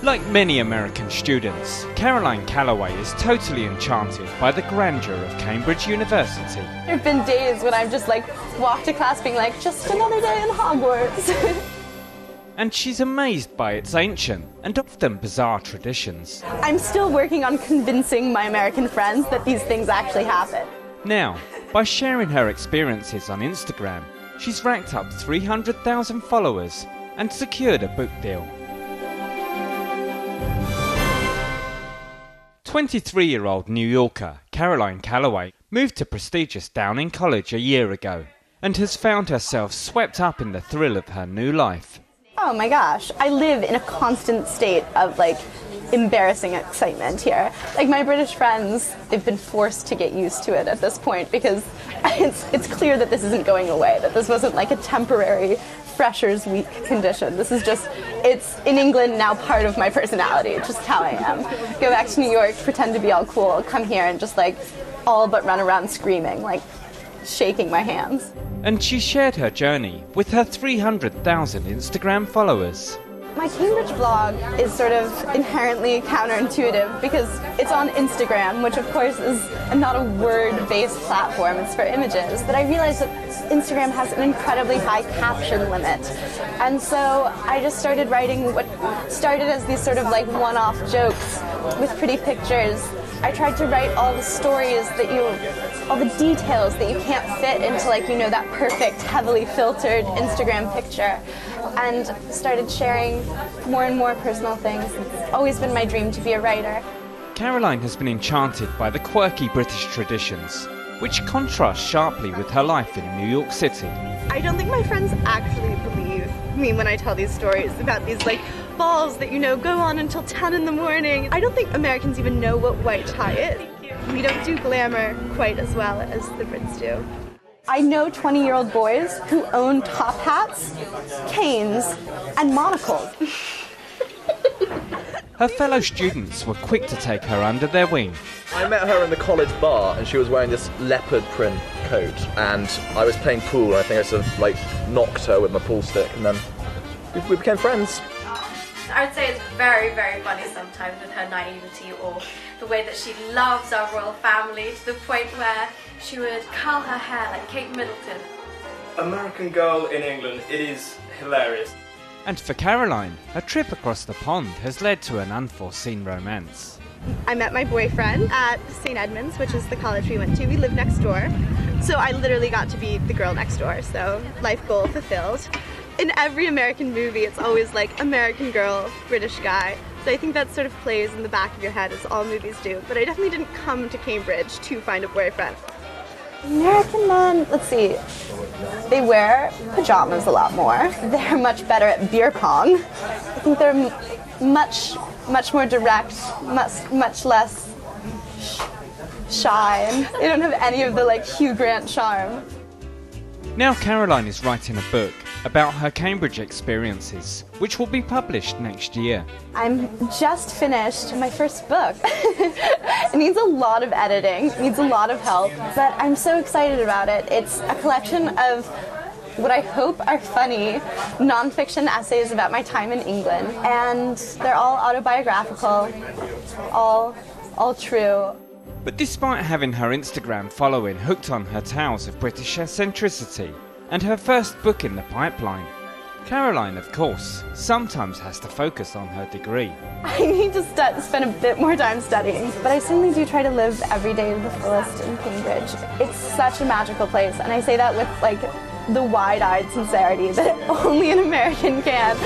Like many American students, Caroline Calloway is totally enchanted by the grandeur of Cambridge University. There have been days when I've just walked to class being like, just another day in Hogwarts. And she's amazed by its ancient and often bizarre traditions. I'm still working on convincing my American friends that these things actually happen. Now, by sharing her experiences on Instagram, she's racked up 300,000 followers and secured a book deal. 23-year-old New Yorker Caroline Calloway moved to prestigious Downing College a year ago and has found herself swept up in the thrill of her new life. Oh my gosh, I live in a constant state of embarrassing excitement here. My British friends, they've been forced to get used to it at this point because it's clear that this isn't going away, that this wasn't a temporary Freshers Week condition. This is just, it's in England now part of my personality, just how I am. Go back to New York, pretend to be all cool, come here and just all but run around screaming, shaking my hands. And she shared her journey with her 300,000 Instagram followers. My Cambridge blog is sort of inherently counterintuitive because it's on Instagram, which of course is not a word-based platform, it's for images. But I realized that Instagram has an incredibly high caption limit. And so I just started writing what started as these sort of one-off jokes with pretty pictures. I tried to write all the stories all the details that you can't fit into that perfect, heavily filtered Instagram picture. And started sharing more and more personal things. It's always been my dream to be a writer. Caroline has been enchanted by the quirky British traditions, which contrast sharply with her life in New York City. I don't think my friends actually believe me when I tell these stories about these balls that go on until 10 in the morning. I don't think Americans even know what white tie is. We don't do glamour quite as well as the Brits do. I know 20-year-old boys who own top hats, canes, and monocles. Her fellow students were quick to take her under their wing. I met her in the college bar and she was wearing this leopard print coat and I was playing pool and I think I sort of knocked her with my pool stick and then we became friends. I would say it's very, very funny sometimes with her naivety or the way that she loves our royal family to the point where she would curl her hair like Kate Middleton. American Girl in England, it is hilarious. And for Caroline, a trip across the pond has led to an unforeseen romance. I met my boyfriend at St. Edmunds, which is the college we went to. We live next door. So I literally got to be the girl next door, so life goal fulfilled. In every American movie, it's always American girl, British guy. So I think that sort of plays in the back of your head, as all movies do. But I definitely didn't come to Cambridge to find a boyfriend. American men, let's see, they wear pajamas a lot more. They're much better at beer pong. I think they're much more direct, much less shy. They don't have any of the Hugh Grant charm. Now Caroline is writing a book about her Cambridge experiences, which will be published next year. I'm just finished my first book. It needs a lot of editing, it needs a lot of help, but I'm so excited about it. It's a collection of what I hope are funny non-fiction essays about my time in England, and they're all autobiographical, all true. But despite having her Instagram following hooked on her tales of British eccentricity and her first book in the pipeline, Caroline, of course, sometimes has to focus on her degree. I need to spend a bit more time studying, but I certainly do try to live every day to the fullest in Cambridge. It's such a magical place, and I say that with the wide-eyed sincerity that only an American can.